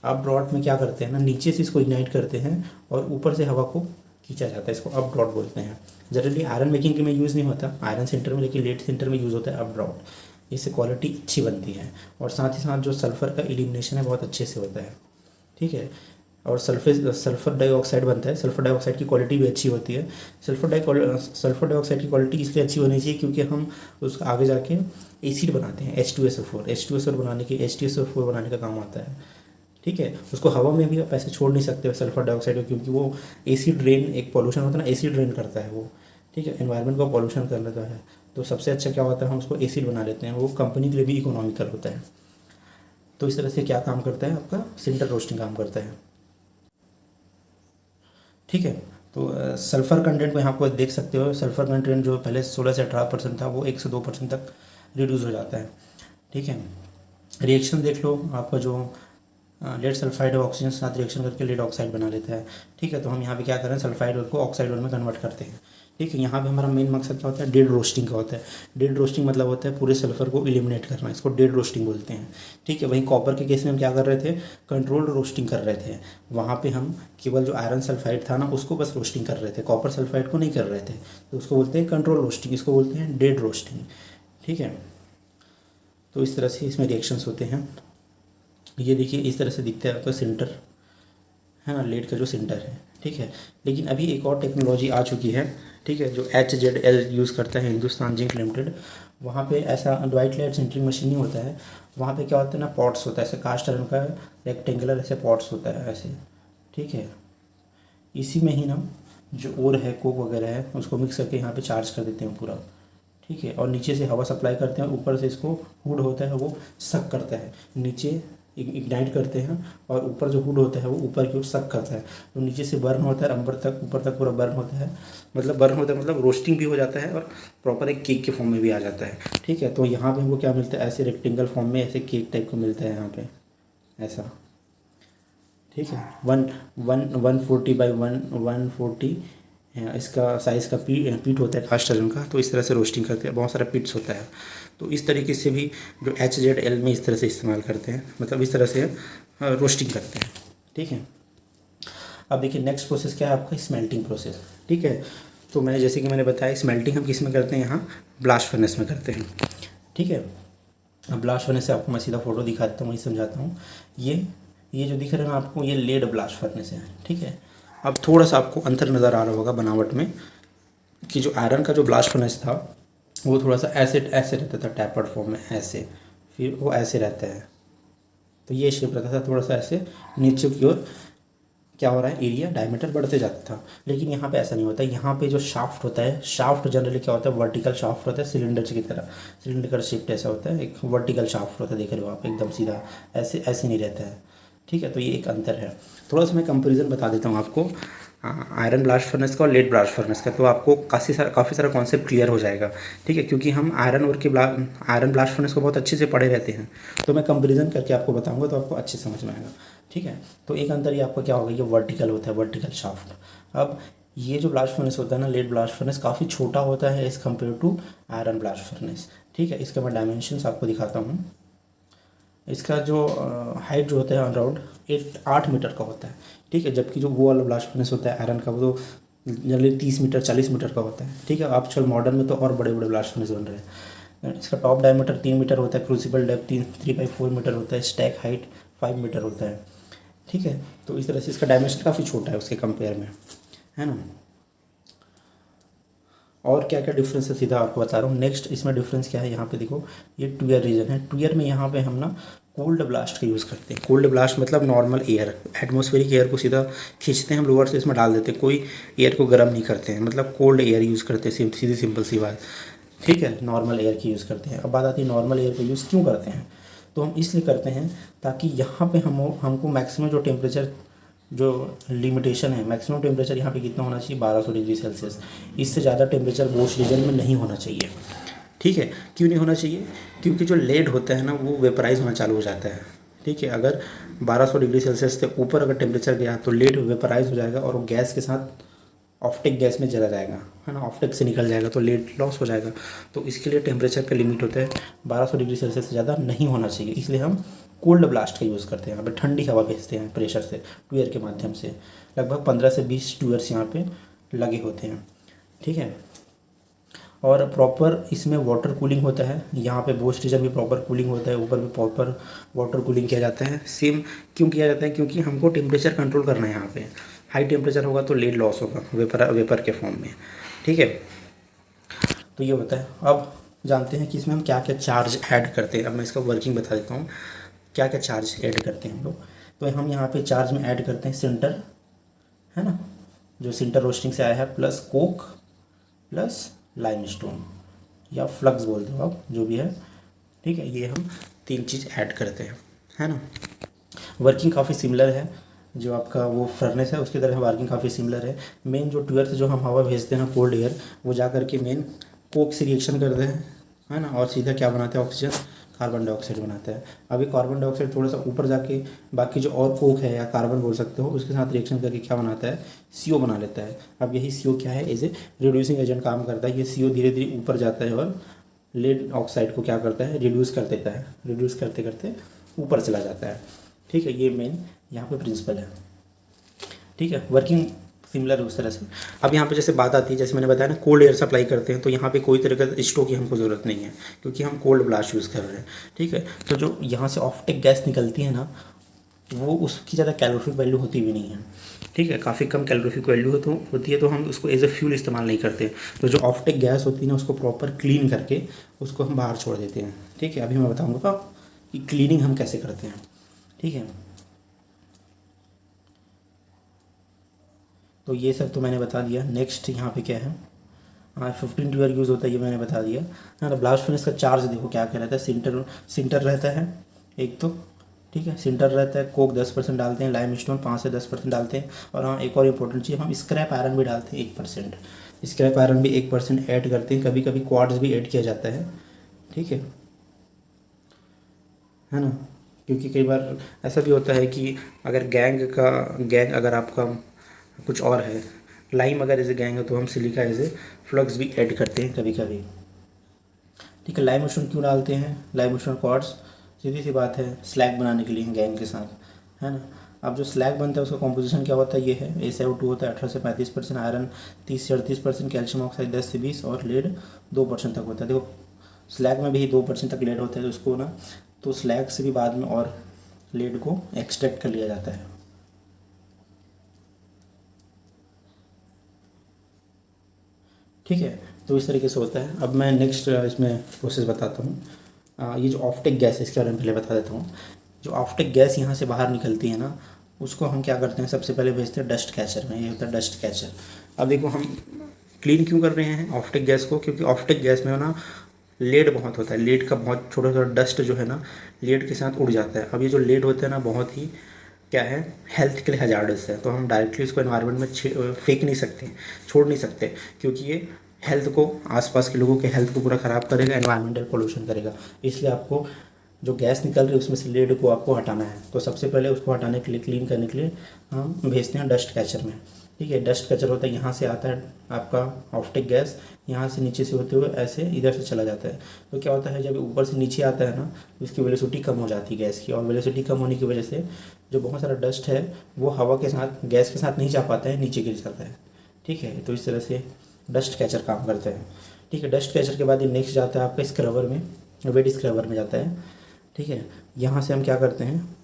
अप ड्रॉट में क्या करते हैं ना, नीचे से इसको इग्नाइट करते हैं और ऊपर से हवा को खींचा जाता है, इसको अप ड्रॉट बोलते हैं। जनरली आयरन मेकिंग के में यूज़ नहीं होता आयरन सेंटर में, लेकिन लेड सेंटर में यूज़ होता है अप ड्रॉट। इससे क्वालिटी अच्छी बनती है और साथ ही साथ जो सल्फ़र का एलिमिनेशन है बहुत अच्छे से होता है। ठीक है, और सल्फ़र डाइऑक्साइड बनता है, सल्फ़र डाइऑक्साइड की क्वालिटी भी अच्छी होती है। सल्फ़र डाइऑक्साइड की क्वालिटी इसलिए अच्छी होनी चाहिए क्योंकि हम उसका आगे जाके एसिड बनाते हैं, H2SO4 बनाने का काम आता है। ठीक है, उसको हवा में भी आप ऐसे छोड़ नहीं सकते सल्फ़र डाइऑक्साइड को, क्योंकि वो एसिड रेन, एक पॉल्यूशन होता है ना, एसिड रेन करता है वो। ठीक है, एनवायरनमेंट को पॉल्यूशन कर लेता है, तो सबसे अच्छा क्या होता है, हम उसको एसिड बना लेते हैं, वो कंपनी के लिए भी इकोनॉमिकल होता है। तो इस तरह से क्या काम करता है, आपका सिंटर रोस्टिंग काम करता है। ठीक है, तो सल्फ़र कंटेंट को यहाँ पर देख सकते हो, सल्फ़र कंटेंट जो पहले 16 से 18% था वो 1 से 2% तक रिड्यूस हो जाता है। ठीक है, रिएक्शन देख लो, आपका जो लेड सल्फाइड ऑक्सीजन के साथ रिएक्शन करके लेड ऑक्साइड बना लेता है। ठीक है, तो हम यहाँ पे क्या करें, सल्फाइड को ऑक्साइड में कन्वर्ट करते हैं। ठीक है, यहाँ पे हमारा मेन मकसद क्या होता है, डेड रोस्टिंग का होता है। डेड रोस्टिंग मतलब होता है पूरे सल्फर को एलिमिनेट करना, इसको डेड रोस्टिंग बोलते हैं। ठीक है, वहीं कॉपर के केस में हम क्या कर रहे थे, कंट्रोल्ड रोस्टिंग कर रहे थे। वहाँ पे हम केवल जो आयरन सल्फाइड था ना उसको बस रोस्टिंग कर रहे थे, कॉपर सल्फाइड को नहीं कर रहे थे, तो उसको बोलते हैं कंट्रोल रोस्टिंग, इसको बोलते हैं डेड रोस्टिंग। ठीक है, तो इस तरह से इसमें रिएक्शंस होते हैं। ये देखिए इस तरह से दिखता है आपका सिंटर, है ना, लेड का जो सिंटर है। ठीक है, लेकिन अभी एक और टेक्नोलॉजी आ चुकी है। ठीक है, जो HZL यूज़ करता है हिंदुस्तान जिंक लिमिटेड, वहाँ पे ऐसा वाइट लाइट सिंटरिंग मशीन नहीं होता है। वहाँ पे क्या होता है ना, पॉट्स होता है, ऐसे कास्ट आयरन का रेक्टेंगुलर ऐसे पॉट्स होता है ऐसे। ठीक है, इसी में ही ना जो और है कोक वगैरह है उसको मिक्स करके यहाँ पे चार्ज कर देते हैं पूरा। ठीक है, और नीचे से हवा सप्लाई करते हैं, ऊपर से इसको हुड होता है वो सक करता है, नीचे इग्नाइट करते हैं और ऊपर जो हुड होता है वो ऊपर की ओर सक करता है, तो नीचे से बर्न होता है, ऊपर तक पूरा बर्न होता है। मतलब रोस्टिंग भी हो जाता है और प्रॉपर एक केक के फॉर्म में भी आ जाता है। ठीक है, तो यहाँ पे हमको क्या मिलता है, ऐसे रेक्टेंगल फॉर्म में ऐसे केक टाइप का मिलता है यहाँ पे ऐसा। ठीक है, 140 बाई 140 इसका साइज़ का पीट होता है कास्ट आयरन का, तो इस तरह से रोस्टिंग करते हैं, बहुत सारा पिट्स होता है। तो इस तरीके से भी जो HZL में इस तरह से इस्तेमाल करते हैं, मतलब इस तरह से रोस्टिंग करते हैं। ठीक है, अब देखिए नेक्स्ट प्रोसेस क्या है आपका, स्मेल्टिंग प्रोसेस। ठीक है, तो मैंने जैसे कि मैंने बताया स्मेल्टिंग हम किस में करते हैं, यहाँ ब्लास्ट फर्नेस में करते हैं। ठीक है, अब ब्लास्ट फर्नेस से आपको मैं सीधा फोटो दिखाता हूँ, वही समझाता हूँ। ये जो दिख रहा है ना आपको, ये लेड ब्लास्ट फर्नेस है। ठीक है, अब थोड़ा सा आपको अंतर नज़र आ रहा होगा बनावट में, कि जो आयरन का जो ब्लास्ट फर्नेस था वो थोड़ा सा ऐसे रहता था, टैपर्ड फॉर्म में ऐसे, फिर वो ऐसे रहता है, तो ये शेप रहता था थोड़ा सा ऐसे नीचे की ओर, क्या हो रहा है, एरिया डायमीटर बढ़ते जाता था। लेकिन यहाँ पे ऐसा नहीं होता, यहाँ पे जो शाफ्ट होता है, शाफ्ट जनरली क्या होता है, वर्टिकल शाफ्ट होता है, सिलेंडर की तरह, सिलेंडर शेप ऐसा होता है, एक वर्टिकल शाफ्ट होता है, देख रहे हो आप, एकदम सीधा ऐसे ऐसे नहीं रहता है। ठीक है, तो ये एक अंतर है। थोड़ा सा मैं कंपेरिजन बता देता हूँ आपको आयरन ब्लास्ट फर्नेस का और लेड ब्लास्ट फर्नेस का, तो आपको काफ़ी सारा कॉन्सेप्ट क्लियर हो जाएगा। ठीक है, क्योंकि हम आयरन ब्लास्ट फर्नेस को बहुत अच्छे से पढ़े रहते हैं, तो मैं कंपेरिजन करके आपको बताऊंगा तो आपको अच्छे समझ में आएगा। ठीक है, तो एक अंतर ये आपका क्या होगा, ये वर्टिकल होता है, वर्टिकल शाफ्ट। अब ये जो ब्लास्ट फर्नेस होता है ना, लेड ब्लास्ट फर्नेस, काफ़ी छोटा होता है as compare to iron blast furnace. ठीक है, इसके मैं डायमेंशंस आपको दिखाता हूँ। इसका जो हाइट जो होता है अराउंड 8 मीटर का होता है। ठीक है, जबकि जो वो वाला ब्लास्ट फर्नेस होता है आयरन का, वो तो जनरली 30 मीटर 40 मीटर का होता है। ठीक है, आजकल मॉडर्न में तो और बड़े बड़े ब्लास्ट फर्नेस बन रहे हैं। इसका टॉप डायमीटर 3 मीटर होता है, क्रूसिबल डेप्थ 3/4 मीटर होता है, स्टैक हाइट 5 मीटर होता है। ठीक है, तो इस तरह से इसका डायमेंशन काफ़ी छोटा है उसके कंपेयर में, है ना। और क्या क्या डिफरेंस है सीधा आपको बता रहा हूँ। नेक्स्ट इसमें डिफरेंस क्या है, यहाँ पे देखो, ये ट्वियर रीजन है। ट्वियर में यहाँ पे हम ना कोल्ड ब्लास्ट का यूज़ करते हैं। कोल्ड ब्लास्ट मतलब नॉर्मल एयर, एटमॉस्फेरिक एयर को सीधा खींचते हैं हम लोअर से, इसमें डाल देते हैं, कोई एयर को गर्म नहीं करते हैं, मतलब कोल्ड एयर यूज़ करते हैं, सीधी सिंपल सी बात। ठीक है, नॉर्मल एयर की यूज़ करते हैं। अब बात आती है नॉर्मल एयर का यूज़ क्यों करते हैं, तो हम इसलिए करते हैं ताकि यहाँ पे हमको मैक्सिमम जो टेम्परेचर, जो लिमिटेशन है, मैक्सिमम टेम्परेचर यहाँ पे कितना होना चाहिए, 1200 डिग्री सेल्सियस। इससे ज़्यादा टेम्परेचर बोश रीजन में नहीं होना चाहिए। ठीक है, क्यों नहीं होना चाहिए, क्योंकि जो लेड होता है ना वो वेपराइज होना चालू हो जाता है। ठीक है, अगर 1200 डिग्री सेल्सियस से ऊपर अगर टेम्परेचर गया तो लेड वेपराइज हो जाएगा और वो गैस के साथ ऑफ्टेक गैस में चला जाएगा, है ना, ऑफ्टेक से निकल जाएगा, तो लेड लॉस हो जाएगा। तो इसके लिए टेम्परेचर का लिमिट होता है 1200 डिग्री सेल्सियस से ज़्यादा नहीं होना चाहिए, इसलिए हम कोल्ड ब्लास्ट का यूज़ करते हैं। यहाँ पे ठंडी हवा भेजते हैं प्रेशर से, ट्यूयर के माध्यम से। लगभग 15 से 20 ट्यूयर्स यहाँ पे लगे होते हैं। ठीक है, और प्रॉपर इसमें वाटर कूलिंग होता है। यहाँ पे बोश रीजन भी प्रॉपर कूलिंग होता है, ऊपर भी प्रॉपर वाटर कूलिंग किया जाता है। सेम क्यों किया जाता है, क्योंकि हमको टेम्परेचर कंट्रोल करना है। यहाँ पे हाई टेम्परेचर होगा तो लेड लॉस होगा वेपर के फॉर्म में। ठीक है, तो ये होता है। अब जानते हैं कि इसमें हम क्या क्या चार्ज ऐड करते हैं। अब मैं इसका वर्किंग बता देता हूँ, क्या क्या चार्ज ऐड करते हैं हम लोग। तो हम यहाँ पे चार्ज में ऐड करते हैं सिंटर, है ना, जो सिंटर रोस्टिंग से आया है, प्लस कोक, प्लस लाइमस्टोन या फ्लक्स बोलते हो आप, जो भी है। ठीक है, ये हम 3 चीज़ ऐड करते हैं, है ना। वर्किंग काफ़ी सिमिलर है, जो आपका वो फर्नेस है उसकी तरह वर्किंग काफ़ी सिमिलर है। मेन जो ट्यूयर से जो हम हवा भेजते हैं ना, कोल्ड एयर, वो जा करके मेन कोक से रिएक्शन करते हैं, है ना, और सीधा क्या बनाते हैं, ऑक्सीजन, कार्बन डाइऑक्साइड बनाता है। अभी कार्बन डाइऑक्साइड थोड़ा सा ऊपर जाके बाकी जो और कोक है या कार्बन बोल सकते हो, उसके साथ रिएक्शन करके क्या बनाता है, CO बना लेता है। अब यही CO क्या है, एज ए रिड्यूसिंग एजेंट काम करता है। ये CO धीरे धीरे ऊपर जाता है और लेड ऑक्साइड को क्या करता है, रिड्यूस कर देता है, रिड्यूस करते करते ऊपर चला जाता है। ठीक है, ये मेन यहाँ पे प्रिंसिपल है। ठीक है, वर्किंग सिमिलर है उस तरह से। अब यहाँ पे जैसे बात आती है, जैसे मैंने बताया ना, कोल्ड एयर सप्लाई करते हैं, तो यहाँ पे कोई तरह का स्टोव की हमको ज़रूरत नहीं है, क्योंकि हम कोल्ड ब्लास्ट यूज़ कर रहे हैं। ठीक है, तो जो यहाँ से ऑफ्टेक गैस निकलती है ना, वो उसकी ज़्यादा कैलोरीफिक वैल्यू होती भी नहीं है। ठीक है, काफ़ी कम कैलोरीफिक वैल्यू होती है, तो हम उसको एज ए फ्यूल इस्तेमाल नहीं करते। तो जो ऑफ्टेक गैस होती है ना, उसको प्रॉपर क्लीन करके उसको हम बाहर छोड़ देते हैं। ठीक है, अभी मैं बताऊँगा कि क्लीनिंग हम कैसे करते हैं। ठीक है, तो ये सब तो मैंने बता दिया। नेक्स्ट यहाँ पे क्या है, 15 ट्यूयर यूज़ होता है, ये मैंने बता दिया, है ना। ब्लास्ट फर्नेस का चार्ज देखो क्या क्या रहता है, सिंटर रहता है एक तो। ठीक है, सिंटर रहता है, कोक 10% डालते हैं, लाइम स्टोन 5 से 10% डालते हैं, और हाँ एक और इम्पोर्टेंट चीज़, हम स्क्रैप आयरन भी डालते हैं 1%। स्क्रैप आयरन भी 1% ऐड करते हैं, कभी कभी क्वार्ट्ज भी ऐड किया जाता है। ठीक है ना, क्योंकि कई बार ऐसा भी होता है कि अगर गैंग अगर आपका कुछ और है, लाइम अगर ऐसे गैंग है तो हम सिलिका ऐसे फ्लक्स भी ऐड करते हैं कभी कभी। ठीक है, लाइम स्टोन क्यों डालते हैं, लाइम स्टोन क्वार्ट्स, सीधी सी बात है, स्लैग बनाने के लिए गैंग के साथ, है ना। अब जो स्लैग बनता है उसका कॉम्पोजिशन क्या होता है, ये है AsO2 होता है 18 से 35%, आयरन 30 से 38%, कैल्शियम ऑक्साइड 10 से 20 और लेड 2% तक होता है। देखो स्लैग में भी 2% तक लेड होता है, तो उसको ना तो स्लैग से भी बाद में और लेड को एक्सट्रैक्ट कर लिया जाता है। ठीक है, तो इस तरीके से होता है। अब मैं नेक्स्ट इसमें प्रोसेस बताता हूँ। ये जो ऑफ्टेक गैस है इसके बारे में पहले बता देता हूँ। जो ऑफ्टेक गैस यहाँ से बाहर निकलती है ना, उसको हम क्या करते हैं, सबसे पहले भेजते हैं डस्ट कैचर में, ये होता है डस्ट कैचर। अब देखो हम क्लीन क्यों कर रहे हैं ऑफ्टेक गैस को, क्योंकि ऑफ्टेक गैस में ना लेड बहुत होता है, लेड का बहुत छोटा छोटा डस्ट जो है ना लेड के साथ उड़ जाता है। अब ये जो लेड होता है ना बहुत ही क्या है, हेल्थ के लिए हजार्डस है, तो हम डायरेक्टली उसको एनवायरनमेंट में फेंक नहीं सकते, छोड़ नहीं सकते, क्योंकि ये हेल्थ को, आसपास के लोगों के हेल्थ को पूरा ख़राब करेगा, एनवायरमेंटल पोल्यूशन करेगा। इसलिए आपको जो गैस निकल रही है उसमें से लेड को आपको हटाना है। तो सबसे पहले उसको हटाने के लिए, क्लीन करने के लिए हम भेजते हैं डस्ट कैचर में। ठीक है, डस्ट कैचर होता है, यहाँ से आता है आपका ऑफ्टेक गैस, यहाँ से नीचे से होते हुए ऐसे इधर से चला जाता है। तो क्या होता है, जब ऊपर से नीचे आता है ना, उसकी वेलोसिटी कम हो जाती है गैस की, और वेलोसिटी कम होने की वजह से जो बहुत सारा डस्ट है वो हवा के साथ, गैस के साथ नहीं जा पाता है, नीचे गिर जाता है। ठीक है, तो इस तरह से डस्ट कैचर काम करते हैं। ठीक है, डस्ट कैचर के बाद ये नेक्स्ट जाता है आपका स्क्रबर में, वेट स्क्रबर में जाता है। ठीक है, यहाँ से हम क्या करते हैं,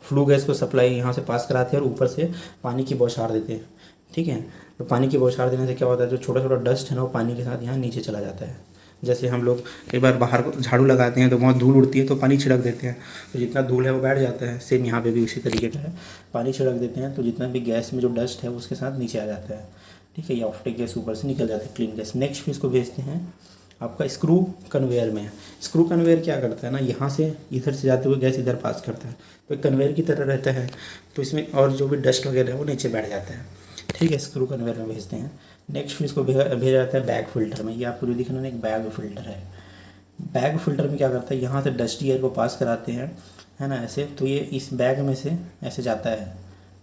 फ्लू गैस को सप्लाई यहाँ से पास कराते हैं और ऊपर से पानी की बौछार देते हैं। ठीक है, तो पानी की बौछार देने से क्या होता है, जो छोटा छोटा डस्ट है ना वो पानी के साथ यहाँ नीचे चला जाता है। जैसे हम लोग कई बार बाहर को झाड़ू लगाते हैं तो बहुत धूल उड़ती है तो पानी छिड़क देते हैं, तो जितना धूल है वो बैठ जाता है। सेम यहाँ पे भी उसी तरीके का है, पानी छिड़क देते हैं तो जितना भी गैस में जो डस्ट है उसके साथ नीचे आ जाता है। ठीक है, ये ऑफ्टेक गैस ऊपर से निकल जाता है, क्लीन गैस। नेक्स्ट फिर इसको भेजते हैं आपका स्क्रू कन्वेयर में। स्क्रू कन्वेयर क्या करता है ना, यहाँ से इधर से जाते हुए गैस इधर पास करता है, तो एक कन्वेयर की तरह रहता है, तो इसमें और जो भी डस्ट वगैरह है वो नीचे बैठ जाता है। ठीक है, स्क्रू कन्वेयर में भेजते हैं। नेक्स्ट फिर इसको भेजा जाता है बैग फिल्टर में। ये आपको जो दिख रहा है ना, एक बैग फिल्टर है। बैग फिल्टर में क्या करता है, यहाँ से डस्टी एयर को पास कराते हैं, है ना, ऐसे, तो ये इस बैग में से ऐसे जाता है।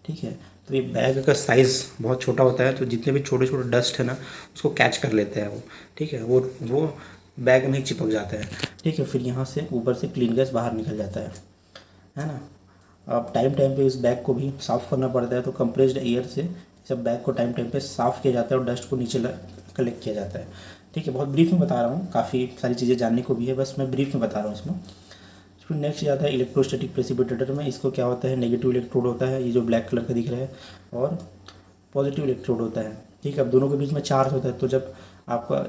ठीक है, तो ये बैग का साइज़ बहुत छोटा होता है, तो जितने भी छोटे छोटे डस्ट है ना उसको कैच कर लेते हैं वो। ठीक है, वो बैग में ही चिपक जाता है। ठीक है, फिर यहाँ से ऊपर से क्लीन गैस बाहर निकल जाता है ना। अब टाइम टाइम पे इस बैग को भी साफ़ करना पड़ता है, तो कंप्रेस्ड एयर से सब बैग को टाइम टाइम पे साफ़ किया जाता है और डस्ट को नीचे कलेक्ट किया जाता है। ठीक है, बहुत ब्रीफ में बता रहा हूँ, काफ़ी सारी चीज़ें जानने को भी है, बस मैं ब्रीफ में बता रहा हूँ इसमें। फिर नेक्स्ट जाता है इलेक्ट्रोस्टैटिक प्रेसिपिटेटर में। इसको क्या होता है, नेगेटिव इलेक्ट्रोड होता है, ये जो ब्लैक कलर का दिख रहा है, और पॉजिटिव इलेक्ट्रोड होता है। ठीक है, अब दोनों के बीच में चार्ज होता है, तो जब आपका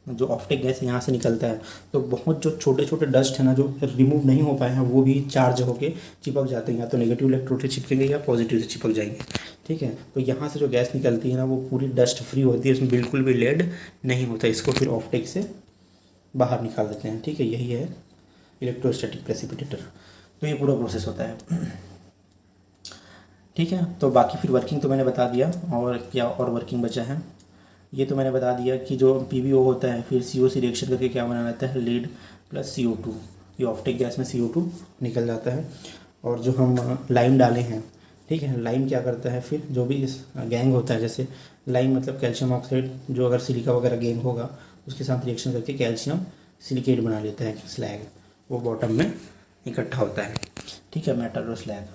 जो ऑफ्टेक गैस यहाँ से निकलता है तो बहुत जो छोटे छोटे डस्ट है ना जो रिमूव नहीं हो पाए हैं वो भी चार्ज होके चिपक जाते हैं, या तो नेगेटिव इलेक्ट्रोड से चिपकेंगे या पॉजिटिव से चिपक जाएंगे। ठीक है, तो यहाँ से जो गैस निकलती है ना वो पूरी डस्ट फ्री होती है, इसमें बिल्कुल भी लेड नहीं होता, इसको फिर ऑफ्टेक से बाहर निकाल देते हैं। ठीक है, यही है इलेक्ट्रोस्टैटिक प्रेसिपिटेटर। तो ये पूरा प्रोसेस होता है। ठीक है, तो बाकी फिर वर्किंग तो मैंने बता दिया, और क्या और वर्किंग बचा है ये तो मैंने बता दिया कि जो PbO होता है फिर COC रिएक्शन करके क्या बना रहता है, लीड प्लस CO2, ये ऑफ्टेक गैस में CO2 निकल जाता है। और जो हम लाइम डाले हैं, ठीक है, लाइम क्या करता है, फिर जो भी इस गैंग होता है, जैसे लाइम मतलब कैल्शियम ऑक्साइड, जो अगर सिलिका वगैरह गैंग होगा उसके साथ रिएक्शन करके कैल्शियम सिलिकेट बना लेता है स्लैग, वो बॉटम में इकट्ठा होता है। ठीक है, मेटल और स्लैग।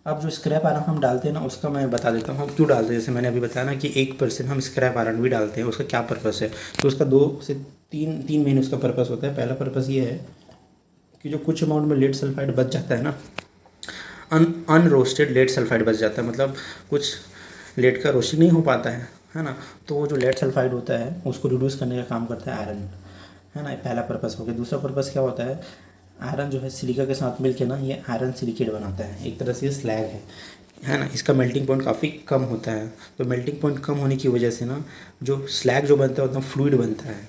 अब जो स्क्रैप आयरन हम डालते हैं ना उसका मैं बता देता हूँ हम क्यों डालते हैं। जैसे मैंने अभी बताया ना कि 1% हम स्क्रैप आयरन भी डालते हैं, उसका क्या पर्पस है, तो उसका 2 से 3 महीने उसका पर्पस होता है। पहला पर्पस ये है कि जो कुछ अमाउंट में लेड सल्फाइड बच जाता है ना, अनरोस्टेड लेड सल्फाइड बच जाता है, मतलब कुछ लेड का रोस्टिंग नहीं हो पाता है ना, तो वो जो लेड सल्फाइड होता है उसको रिड्यूस करने का काम करता है आयरन, है ना। पहला पर्पस हो गया। दूसरा पर्पस क्या होता है, आयरन जो है सिलिका के साथ मिलके ना ये आयरन सिलिकेट बनाता है, एक तरह से ये स्लैग है ना। इसका मेल्टिंग पॉइंट काफ़ी कम होता है, तो मेल्टिंग पॉइंट कम होने की वजह से ना जो स्लैग जो बनता है एकदम फ्लूइड बनता है।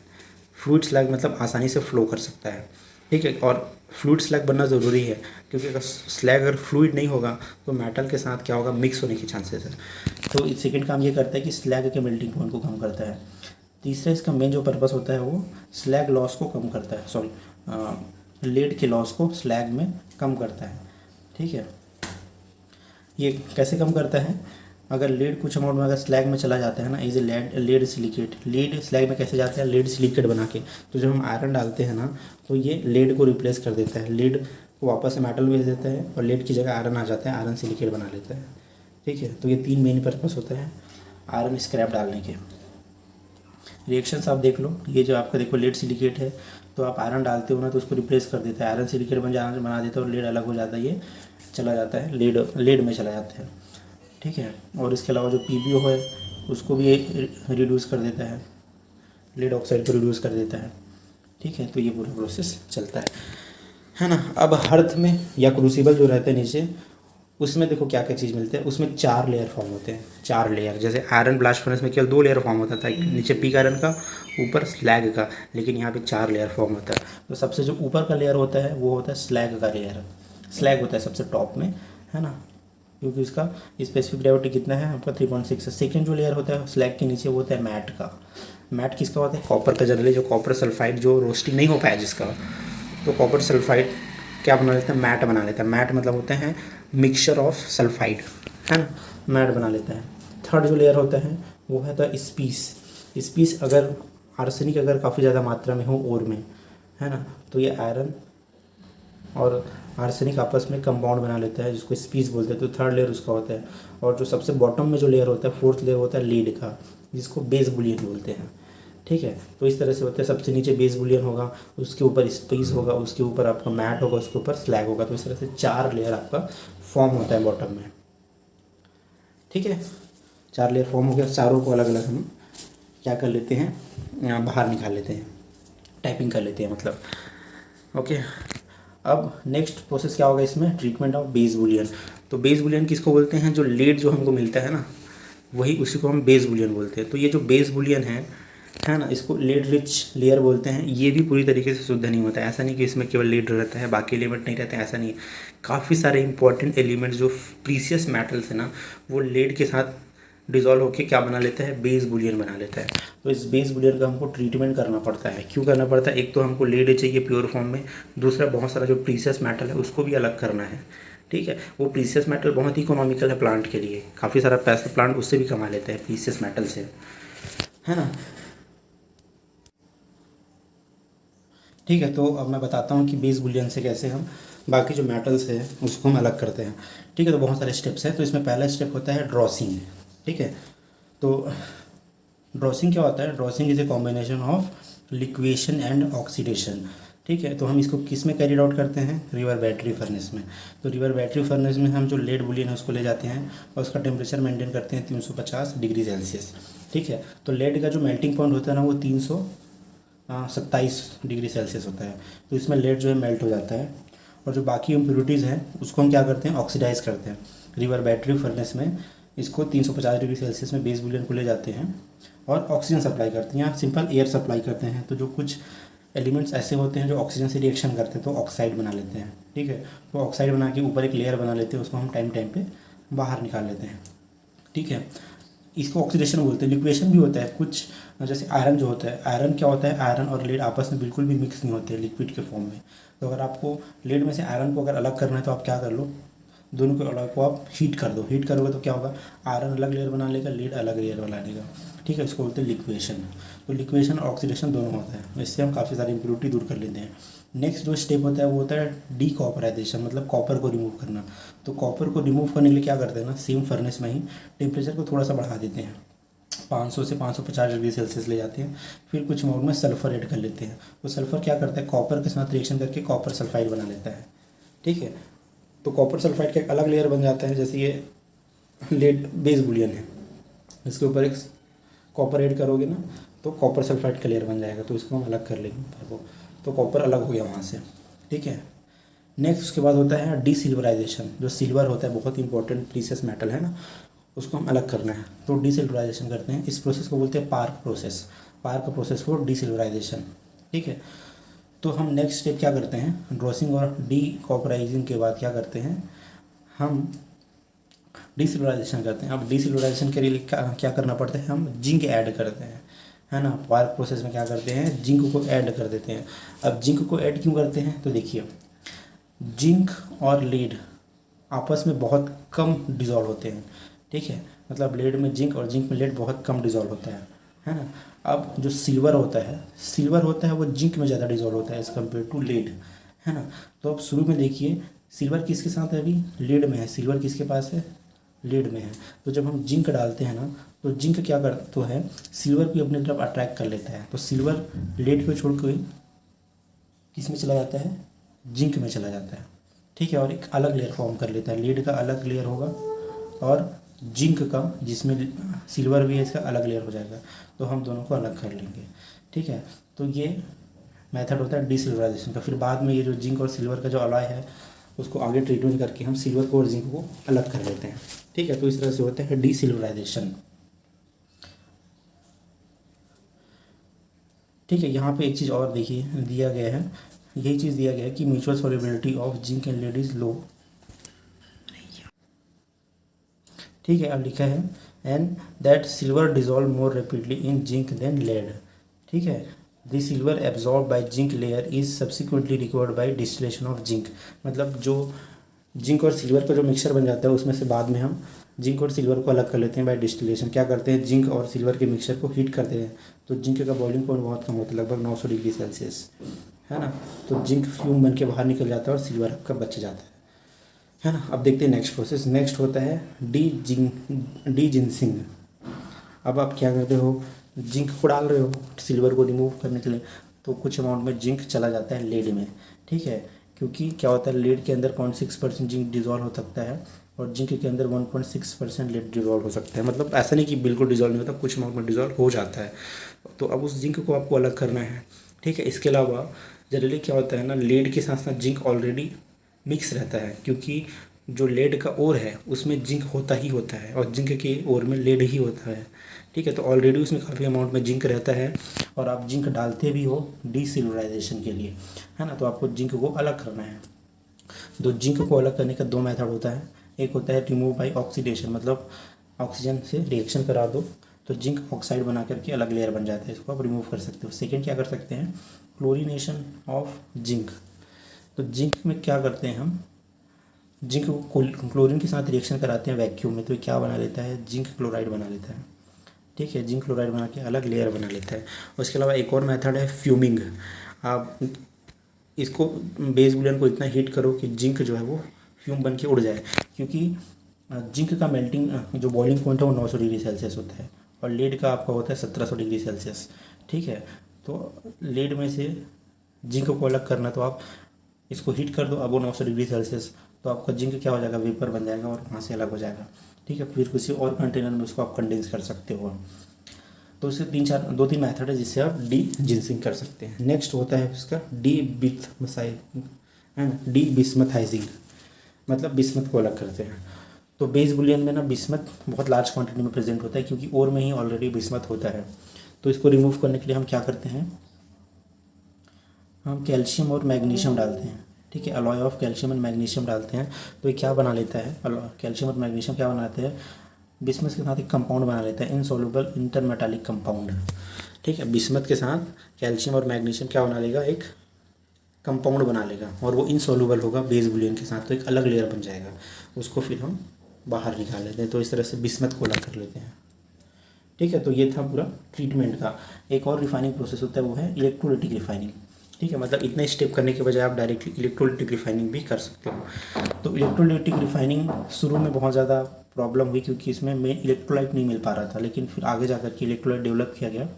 फ्लूइड स्लैग मतलब आसानी से फ्लो कर सकता है। ठीक है, और फ्लूइड स्लैग बनना ज़रूरी है, क्योंकि अगर स्लैग अगर फ्लूइड नहीं होगा तो मेटल के साथ क्या होगा, मिक्स होने के चांसेस है। तो सेकेंड काम ये करता है कि स्लैग के मेल्टिंग पॉइंट को कम करता है। तीसरा इसका मेन जो पर्पस होता है वो स्लैग लॉस को कम करता है, सॉरी लेड के लॉस को स्लैग में कम करता है। ठीक है, ये कैसे कम करता है, अगर लीड कुछ अमाउंट में अगर स्लैग में चला जाता है ना, is a lead silicate, lead slag में कैसे जाता है, लेड सिलिकेट बना के, तो जब हम आयरन डालते हैं ना तो ये लेड को रिप्लेस कर देता है, लीड को वापस से मेटल भेज देता है और लेड की जगह आयरन आ जाता है, आयरन सिलिकेट बना लेता है। ठीक है, तो ये 3 मेन पर्पस होता है आयरन स्क्रैप डालने के। रिएक्शंस आप देख लो, ये जो आपका देखो लेड सिलिकेट है, तो आप आयरन डालते हो ना तो उसको रिप्लेस कर देता है, आयरन सिलिकेट बना देता है और लेड अलग हो जाता है, ये चला जाता है लेड में चला जाता है। ठीक है, और इसके अलावा जो पीबीओ है उसको भी रिड्यूस कर देता है, लेड ऑक्साइड को रिड्यूस कर देता है। ठीक है, तो ये पूरा प्रोसेस चलता है ना। अब हर्थ में या क्रूसिबल जो रहते हैं नीचे, उसमें देखो क्या क्या चीज़ मिलते हैं, उसमें 4 लेयर फॉर्म होते हैं, 4 लेयर। जैसे आयरन ब्लास्ट फर्नेस में केवल 2 लेयर फॉर्म होता था, नीचे पीक आयरन का, ऊपर स्लैग का, लेकिन यहाँ पे 4 लेयर फॉर्म होता है। तो सबसे जो ऊपर का लेयर होता है वो होता है स्लैग का लेयर, स्लैग होता है सबसे टॉप में, है ना, क्योंकि इसका स्पेसिफिक ग्रेविटी कितना है आपका 3.6 है। सेकेंड जो लेयर होता है स्लैग के नीचे वो होता है मैट का। मैट किसका होता है, कॉपर का, जनरली जो कॉपर सल्फाइड जो रोस्टिंग नहीं हो पाया जिसका, तो कॉपर सल्फाइड क्या बना लेता है, मैट बना लेता है। मैट मतलब होते हैं मिक्सचर ऑफ सल्फाइड, है ना, मैट बना लेता है। थर्ड जो लेयर होता है वो है द स्पीस अगर आर्सेनिक अगर काफ़ी ज़्यादा मात्रा में हो ओर में, है ना, तो ये आयरन और आर्सेनिक आपस में कंपाउंड बना लेता है जिसको स्पीस बोलते हैं, तो थर्ड लेयर उसका होता है। और जो सबसे बॉटम में जो लेयर होता है, फोर्थ लेयर होता है लीड का, जिसको बेस बुलियन बोलते हैं। ठीक है, तो इस तरह से होता है, सबसे नीचे बेस बुलियन होगा, उसके ऊपर स्पीस होगा, उसके ऊपर आपका मैट होगा, उसके ऊपर स्लैग होगा। तो इस तरह से 4 लेयर आपका फॉर्म होता है बॉटम में। ठीक है, 4 लेयर फॉर्म हो गया, चारों को अलग अलग हम क्या कर लेते हैं, बाहर निकाल लेते हैं, टाइपिंग कर लेते हैं मतलब। ओके, अब नेक्स्ट प्रोसेस क्या होगा इसमें, ट्रीटमेंट ऑफ बेस बुलियन। तो बेस बुलियन किसको बोलते हैं, जो लेड जो हमको मिलता है ना, वही उसी को हम बेस बुलियन बोलते हैं। तो ये जो बेस बुलियन है ना, इसको लेड रिच लेयर बोलते हैं। ये भी पूरी तरीके से शुद्ध नहीं होता है, ऐसा नहीं कि इसमें केवल लेड रहता है बाकी एलिमेंट नहीं रहते हैं, ऐसा नहीं है। काफ़ी सारे इंपॉर्टेंट एलिमेंट्स जो प्रीसियस मेटल्स है ना, वो लेड के साथ डिजॉल्व होकर क्या बना लेता है, बेस बुलियन बना लेता है। तो इस बेस बुलियन का हमको ट्रीटमेंट करना पड़ता है। क्यों करना पड़ता है, एक तो हमको लेड चाहिए प्योर फॉर्म में, दूसरा बहुत सारा जो प्रीसियस मेटल है उसको भी अलग करना है। ठीक है, वो प्रीसियस मेटल बहुत ही इकोनॉमिकल है प्लांट के लिए, काफ़ी सारा पैसा प्लांट उससे भी कमा लेते हैं प्रीसियस मेटल से, है ना। ठीक है, तो अब मैं बताता हूँ कि बेस बुलियन से कैसे हम बाकी जो मेटल्स है उसको हम अलग करते हैं। ठीक है, तो बहुत सारे स्टेप्स हैं। तो इसमें पहला स्टेप होता है ड्रॉसिंग। ठीक है, तो ड्रॉसिंग क्या होता है, drossing is a combination of liquation and oxidation. ठीक है, तो हम इसको किस में कैरिड आउट करते हैं, रिवर बैटरी फर्नेस में। तो रिवर बैटरी फर्नेस में हम जो लेड बुलियन है उसको ले जाते हैं और उसका टेम्परेचर मेंटेन करते हैं 350 डिग्री सेल्सियस। ठीक है, तो लेड का जो मेल्टिंग पॉइंट होता है ना वो 327 डिग्री सेल्सियस होता है। तो इसमें लेड जो है मेल्ट हो जाता है और जो बाकी इम्प्योरिटीज़ हैं उसको हम क्या करते हैं, ऑक्सीडाइज करते हैं रिवर बैटरी फर्नेस में। इसको 350 डिग्री सेल्सियस में बेस बुलियन को ले जाते हैं और ऑक्सीजन सप्लाई करते हैं या सिंपल एयर सप्लाई करते हैं। तो जो कुछ एलिमेंट्स ऐसे होते हैं जो ऑक्सीजन से रिएक्शन करते हैं तो ऑक्साइड बना लेते हैं। ठीक है, तो ऑक्साइड बना के ऊपर एक लेयर बना लेते हैं, उसको हम टाइम टाइम पे बाहर निकाल लेते हैं। ठीक है, इसको ऑक्सीडेशन बोलते हैं। लिक्वेशन भी होता है कुछ, जैसे आयरन जो होता है, आयरन क्या होता है, आयरन और लेड आपस में बिल्कुल भी मिक्स नहीं होते लिक्विड के फॉर्म में। तो अगर आपको लेड में से आयरन को अगर अलग करना है तो आप क्या कर लो, दोनों को अलग को आप हीट कर दो। हीट करोगे तो क्या होगा, आयरन अलग लेयर बना लेगा, लेड अलग लेयर बना लेगा। ठीक है, इसको बोलते हैं लिक्वेशन। तो लिक्वेशन और ऑक्सीडेशन दोनों होता है, इससे हम काफ़ी सारी इम्प्योरिटी दूर कर लेते हैं। नेक्स्ट जो स्टेप होता है वो होता है डीकॉपराइजेशन, मतलब कॉपर को रिमूव करना। तो कॉपर को रिमूव करने के लिए क्या करते हैं ना, सेम फर्नेस में ही टेम्परेचर को थोड़ा सा बढ़ा देते हैं, 500 से 550 डिग्री सेल्सियस ले जाते हैं। फिर कुछ अमाउंट में सल्फर ऐड कर लेते हैं। तो सल्फर क्या करता है, कॉपर के साथ रिएक्शन करके कॉपर सल्फाइड बना लेता है। ठीक है, तो कॉपर सल्फाइड का एक अलग लेयर बन जाता है। जैसे ये लेड बेस बुलियन है, इसके ऊपर एक कॉपर ऐड करोगे ना तो कॉपर सल्फाइड का लेयर बन जाएगा। तो इसको हम अलग कर लेंगे ऊपर को, तो कॉपर अलग हो गया वहाँ से। ठीक है, नेक्स्ट उसके बाद होता है डीसिल्वराइजेशन। जो सिल्वर होता है बहुत इंपॉर्टेंट प्रीसियस मेटल है ना, उसको हम अलग करना है तो डीसिल्वराइजेशन करते हैं। इस प्रोसेस को बोलते हैं Parkes process, Parkes process for desilverization. ठीक है, तो हम नेक्स्ट स्टेप क्या करते हैं, ड्रॉसिंग और डीकॉपराइजिंग के बाद क्या करते हैं, हम डीसिल्वराइजेशन करते हैं। अब डीसिल्वराइजेशन के लिए क्या करना पड़ता है, हम जिंक ऐड करते हैं, है ना। पार्क प्रोसेस में क्या करते हैं, जिंक को ऐड कर देते हैं। अब जिंक को ऐड क्यों करते हैं, तो देखिए जिंक और लीड आपस में बहुत कम डिज़ोल्व होते हैं, ठीक है। मतलब लेड में जिंक और जिंक में लेड बहुत कम डिज़ोल्व होता है ना। अब जो सिल्वर होता है वो जिंक में ज़्यादा डिज़ोल्व होता है एज़ कम्पेयर टू लेड, है ना। तो अब शुरू में देखिए सिल्वर किसके साथ है, अभी लेड में है, सिल्वर किसके पास है, लेड में है। तो जब हम जिंक डालते हैं ना तो जिंक क्या करता है, सिल्वर को अपनी तरफ अट्रैक्ट कर लेता है। तो सिल्वर लेड को छोड़ के किस में चला जाता है, जिंक में चला जाता है, ठीक है। और एक अलग लेयर फॉर्म कर लेता है, लेड का अलग लेयर होगा और जिंक का जिसमें सिल्वर भी है इसका अलग लेयर हो जाएगा। तो हम दोनों को अलग कर लेंगे, ठीक है। तो ये मेथड होता है डिसिल्वराइजेशन का। फिर बाद में ये जो जिंक और सिल्वर का जो अलॉय है उसको आगे ट्रीटमेंट करके हम सिल्वर को और जिंक को अलग कर लेते हैं, ठीक है। तो इस तरह से होता है डिसिल्वराइजेशन, ठीक है। यहाँ पे एक चीज़ और देखिए दिया गया है, यही चीज़ दिया गया है कि mutual solubility of zinc and lead is low, ठीक है। अब लिखा है and that silver dissolve more rapidly in zinc than lead, ठीक है। The silver absorb by zinc layer is subsequently recovered by distillation of zinc. मतलब जो zinc और सिल्वर का जो मिक्सचर बन जाता है उसमें से बाद में हम जिंक और सिल्वर को अलग कर लेते हैं बाय डिस्टिलेशन। क्या करते हैं, जिंक और सिल्वर के मिक्सचर को हीट करते हैं तो जिंक का बॉइलिंग पॉइंट बहुत कम होता है, लगभग 900 डिग्री सेल्सियस, है ना। तो जिंक फ्यूम बन के बाहर निकल जाता है और सिल्वर आपका बच जाता है ना। अब देखते हैं नेक्स्ट प्रोसेस। नेक्स्ट होता है डी जिंसिंग। अब आप क्या करते हो, जिंक को डाल रहे हो सिल्वर को रिमूव करने के लिए, तो कुछ अमाउंट में जिंक चला जाता है लेड में, ठीक है। क्योंकि क्या होता है, लेड के अंदर 0.6% जिंक डिजॉल्व हो सकता है और जिंक के अंदर 1.6% लेड डिजॉल्व हो सकता है। मतलब ऐसा नहीं कि बिल्कुल डिजॉल्व नहीं होता, कुछ अमाउंट में डिजॉल्व हो जाता है। तो अब उस जिंक को आपको अलग करना है, ठीक है। इसके अलावा जनरली क्या होता है ना, लेड के साथ साथ जिंक ऑलरेडी मिक्स रहता है, क्योंकि जो लेड का ओर है उसमें जिंक होता ही होता है और जिंक के ओर में लेड ही होता है, ठीक है। तो ऑलरेडी उसमें काफ़ी अमाउंट में जिंक रहता है और आप जिंक डालते भी हो डिसिल्वराइजेशन के लिए, है ना। तो आपको जिंक को अलग करना है। तो जिंक को अलग करने का दो मेथड होता है, एक होता है रिमूव बाई ऑक्सीडेशन, मतलब ऑक्सीजन से रिएक्शन करा दो तो जिंक ऑक्साइड बना करके अलग लेयर बन जाता है, इसको आप रिमूव कर सकते हो। सेकेंड क्या कर सकते हैं, क्लोरीनेशन ऑफ जिंक। तो जिंक में क्या करते हैं हम, जिंक को क्लोरीन के साथ रिएक्शन कराते हैं वैक्यूम में, तो ये क्या बना लेता है, जिंक क्लोराइड बना लेता है, ठीक है। जिंक क्लोराइड बना के अलग लेयर बना लेता है। उसके अलावा एक और मेथड है फ्यूमिंग। आप इसको बेस बुलियन को इतना हीट करो कि जिंक जो है वो फ्यूम बन के उड़ जाए, क्योंकि जिंक का मेल्टिंग जो बॉइलिंग पॉइंट है वो 900 डिग्री सेल्सियस होता है और लेड का आपका होता है 1700 डिग्री सेल्सियस, ठीक है। तो लेड में से जिंक को अलग करना, तो आप इसको हीट कर दो, अब वो 900 डिग्री सेल्सियस, तो आपका जिंक क्या हो जाएगा, वेपर बन जाएगा और वहाँ से अलग हो जाएगा, ठीक है। फिर किसी और कंटेनर में उसको आप कंडेंस कर सकते हो। तो इससे दो तीन मेथड है जिससे आप डी जिंसिंग कर सकते हैं। नेक्स्ट होता है उसका डी बिस्मथाइजिंग, मतलब बिस्मथ को अलग करते हैं। तो बेस बुलियन में ना बिस्मथ बहुत लार्ज क्वांटिटी में प्रेजेंट होता है, क्योंकि ओर में ही ऑलरेडी बिस्मथ होता है। तो इसको रिमूव करने के लिए हम क्या करते हैं, हम कैल्शियम और मैग्नीशियम डालते हैं, ठीक है। Alloy of calcium and magnesium डालते हैं तो ये क्या बना लेता है, कैल्शियम और मैग्नीशियम क्या बनाते हैं, बिस्मथ के साथ एक कंपाउंड बना लेता है, इनसॉल्युबल इंटरमेटालिक कंपाउंड, ठीक है। बिस्मथ के साथ कैल्शियम और मैग्नीशियम क्या बना लेगा, एक कंपाउंड बना लेगा और वो इनसॉल्युबल होगा बेस बुलियन के साथ, तो एक अलग लेयर बन जाएगा, उसको फिर हम बाहर निकाल लेते हैं। तो इस तरह से बिस्मथ को अलग कर लेते हैं, ठीक है। तो ये था पूरा ट्रीटमेंट का। एक और रिफाइनिंग प्रोसेस होता है वो है इलेक्ट्रोलिटिक रिफाइनिंग, ठीक है। मतलब इतने स्टेप करने के बजाय आप डायरेक्टली इलेक्ट्रोलिटिक रिफाइनिंग भी कर सकते हो। तो इलेक्ट्रोलिटिक रिफाइनिंग शुरू में बहुत ज़्यादा प्रॉब्लम हुई, क्योंकि इसमें मेन इलेक्ट्रोलाइट नहीं मिल पा रहा था, लेकिन फिर आगे जा कर के इलेक्ट्रोलाइट डेवलप किया गया,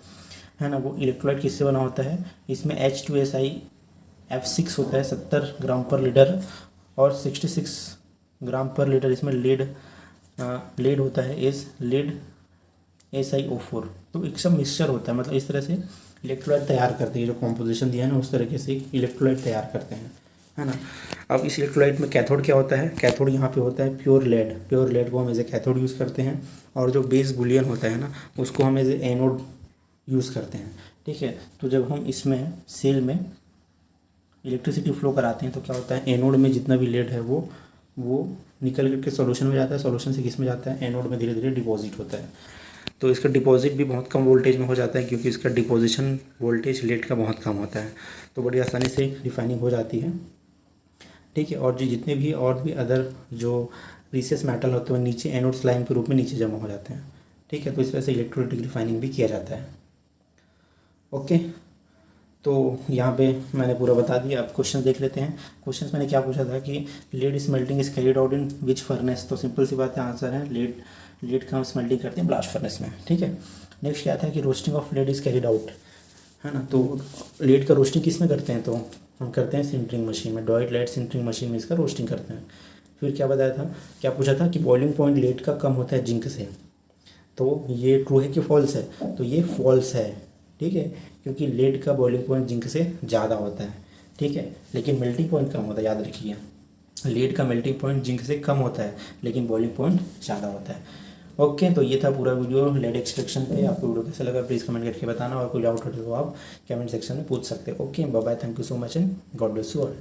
है ना। वो इलेक्ट्रोलाइट किससे बना होता है, इसमें H2SiF6 होता है 70 ग्राम पर लीटर और 66 ग्राम पर लीटर इसमें लेड होता है, एज लेड SiO4। तो एक सब मिक्सचर होता है, मतलब इस तरह से इलेक्ट्रोलाइट तैयार करते हैं, जो कॉम्पोजिशन दिया है ना उस तरीके से इलेक्ट्रोलाइट तैयार करते हैं, है ना। अब इस इलेक्ट्रोलाइट में कैथोड क्या होता है, कैथोड यहाँ पे होता है प्योर लेड को हम एज ए कैथोड यूज़ करते हैं, और जो बेस बुलियन होता है ना उसको हम एज ए एनोड यूज़ करते हैं, ठीक है। तो जब हम इसमें सेल में इलेक्ट्रिसिटी फ्लो कराते हैं तो क्या होता है, एनोड में जितना भी लेड है वो निकल करके सॉल्यूशन में जाता है, सॉल्यूशन से किस में जाता है, एनोड में धीरे धीरे डिपॉजिट होता है। तो इसका डिपॉजिट भी बहुत कम वोल्टेज में हो जाता है, क्योंकि इसका डिपोजिशन वोल्टेज लेड का बहुत कम होता है, तो बड़ी आसानी से रिफाइनिंग हो जाती है। ठीक है। और जो जितने भी और भी अदर जो प्रीसियस मेटल होते हैं वो नीचे एनोड स्लाइम के रूप में नीचे जमा हो जाते हैं, ठीक है। तो इस तरह से इलेक्ट्रोलाइटिक रिफाइनिंग भी किया जाता है। ओके, तो यहाँ पे मैंने पूरा बता दिया। अब क्वेश्चन देख लेते हैं। क्वेश्चन मैंने क्या पूछा था कि lead smelting is carried out in which furnace, तो सिंपल सी बात है, आंसर है लेड का हम स्मेल्टिंग करते हैं ब्लास्ट फर्नेस में, ठीक है। नेक्स्ट क्या था कि roasting of lead is carried out, है ना। तो लेड का रोस्टिंग किस में करते हैं, तो हम करते हैं सिंटरिंग मशीन में, डॉइट लेड सिंटरिंग मशीन में इसका रोस्टिंग करते हैं। फिर क्या बताया था, क्या पूछा था कि बॉइलिंग पॉइंट लेड का कम होता है जिंक से, तो ये ट्रू है कि फॉल्स है, तो ये फॉल्स है, ठीक है, क्योंकि लेड का बॉइलिंग पॉइंट जिंक से ज़्यादा होता है, ठीक है, लेकिन मेल्टिंग पॉइंट कम होता है। याद रखिए, लेड का मेल्टिंग पॉइंट जिंक से कम होता है लेकिन बॉइलिंग पॉइंट ज़्यादा होता है। ओके, तो ये था पूरा वीडियो लेड एक्सट्रैक्शन पे। आपको वीडियो कैसा लगा प्लीज़ कमेंट करके बताना, और कोई डाउट हो तो आप कमेंट सेक्शन में पूछ सकते हो। Okay, bye bye, thank you so much and God bless you all.